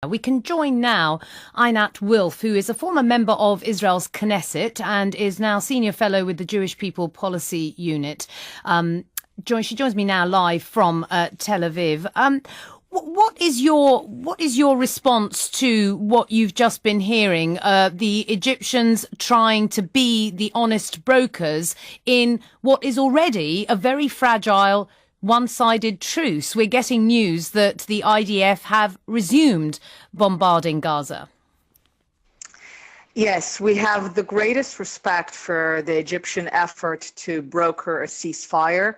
We can join now Einat Wilf, who is a former member of Israel's Knesset and is now senior fellow with the Jewish People Policy Unit. She joins me now live from Tel Aviv. What is your response to what you've just been hearing? The Egyptians trying to be the honest brokers in what is already a very fragile one-sided truce. We're getting news that the IDF have resumed bombarding Gaza. Yes, we have the greatest respect for the Egyptian effort to broker a ceasefire.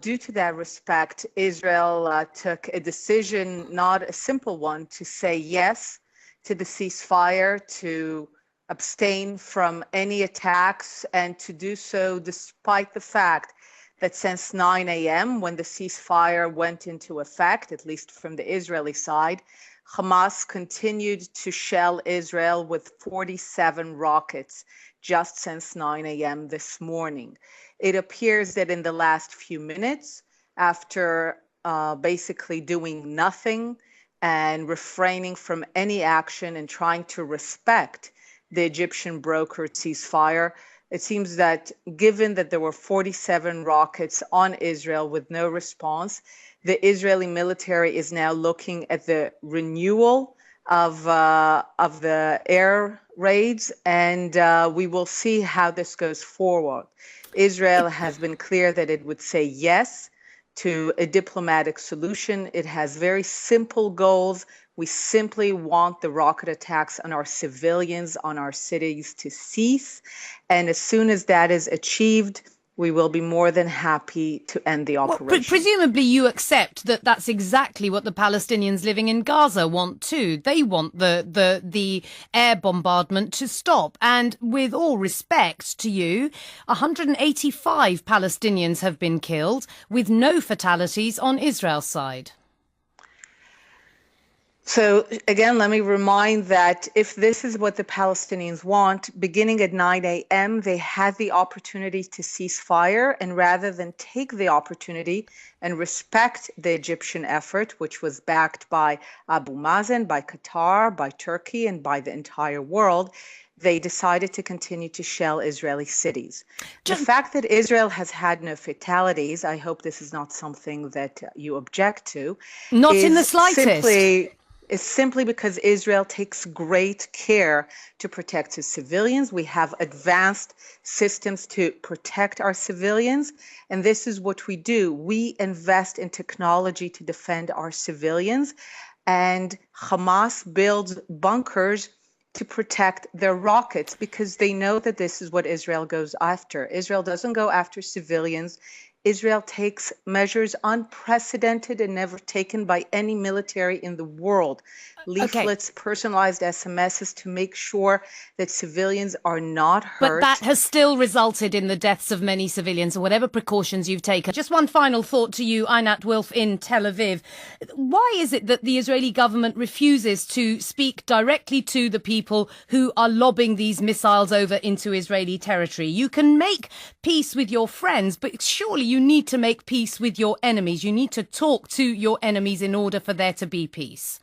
Due to that respect, Israel took a decision, not a simple one, to say yes to the ceasefire, to abstain from any attacks, and to do so despite the fact that since 9 a.m., when the ceasefire went into effect, at least from the Israeli side, Hamas continued to shell Israel with 47 rockets just since 9 a.m. this morning. It appears that in the last few minutes, after basically doing nothing and refraining from any action and trying to respect the Egyptian brokered ceasefire, it seems that given that there were 47 rockets on Israel with no response, the Israeli military is now looking at the renewal of the air raids, and we will see how this goes forward. Israel has been clear that it would say yes to a diplomatic solution. It has very simple goals. We simply want the rocket attacks on our civilians, on our cities to cease. And as soon as that is achieved, we will be more than happy to end the operation. Well, presumably you accept that that's exactly what the Palestinians living in Gaza want too. They want the air bombardment to stop. And with all respect to you, 185 Palestinians have been killed with no fatalities on Israel's side. So again, let me remind that if this is what the Palestinians want, beginning at 9 a.m., they had the opportunity to cease fire, and rather than take the opportunity and respect the Egyptian effort, which was backed by Abu Mazen, by Qatar, by Turkey, and by the entire world, they decided to continue to shell Israeli cities. The fact that Israel has had no fatalities, I hope this is not something that you object to. Not in the slightest. Is simply because Israel takes great care to protect its civilians. We have advanced systems to protect our civilians, and this is what we do. We invest in technology to defend our civilians, and Hamas builds bunkers to protect their rockets because they know that this is what Israel goes after. Israel doesn't go after civilians. Israel takes measures unprecedented and never taken by any military in the world. Leaflets, personalized SMSs to make sure that civilians are not hurt. But that has still resulted in the deaths of many civilians, or whatever precautions you've taken. Just one final thought to you, Einat Wilf in Tel Aviv. Why is it that the Israeli government refuses to speak directly to the people who are lobbing these missiles over into Israeli territory? You can make peace with your friends, but surely you need to make peace with your enemies. You need to talk to your enemies in order for there to be peace.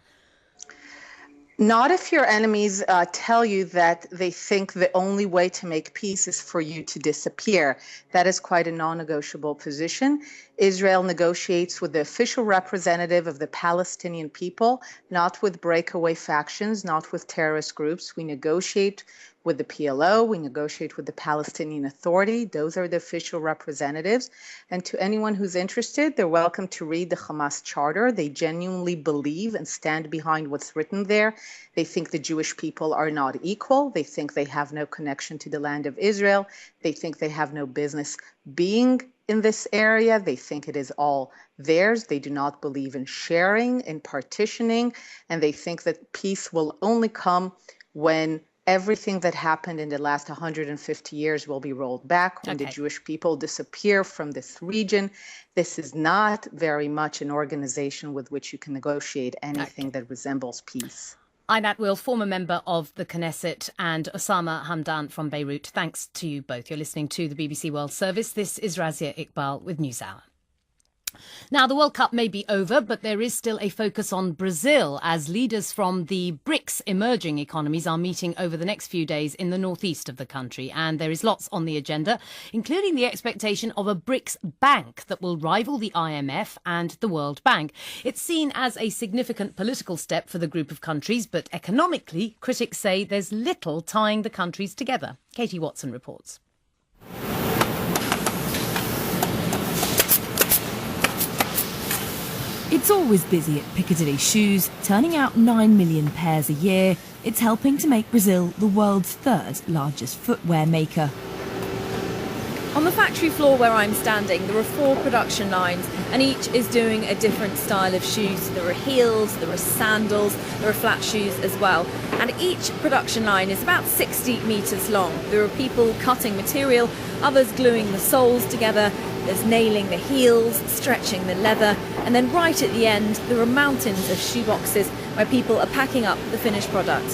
Not if your enemies tell you that they think the only way to make peace is for you to disappear. That is quite a non-negotiable position. Israel negotiates with the official representative of the Palestinian people, not with breakaway factions, not with terrorist groups. We negotiate with the PLO, we negotiate with the Palestinian Authority. Those are the official representatives. And to anyone who's interested, they're welcome to read the Hamas Charter. They genuinely believe and stand behind what's written there. They think the Jewish people are not equal. They think they have no connection to the land of Israel. They think they have no business being in this area. They think it is all theirs. They do not believe in sharing, in partitioning, and they think that peace will only come when everything that happened in the last 150 years will be rolled back, when the Jewish people disappear from this region. This is not very much an organization with which you can negotiate anything that resembles peace. Einat Wilf, former member of the Knesset, and Osama Hamdan from Beirut. Thanks to you both. You're listening to the BBC World Service. This is Razia Iqbal with NewsHour. Now, the World Cup may be over, but there is still a focus on Brazil as leaders from the BRICS emerging economies are meeting over the next few days in the northeast of the country. And there is lots on the agenda, including the expectation of a BRICS bank that will rival the IMF and the World Bank. It's seen as a significant political step for the group of countries, but economically, critics say there's little tying the countries together. Katie Watson reports. It's always busy at Piccadilly Shoes, turning out 9 million pairs a year. It's helping to make Brazil the world's third largest footwear maker. On the factory floor where I'm standing, there are 4 production lines, and each is doing a different style of shoes. There are heels, there are sandals, there are flat shoes as well. And each production line is about 60 metres long. There are people cutting material, others gluing the soles together. There's nailing the heels, stretching the leather, and then right at the end there are mountains of shoeboxes where people are packing up the finished product.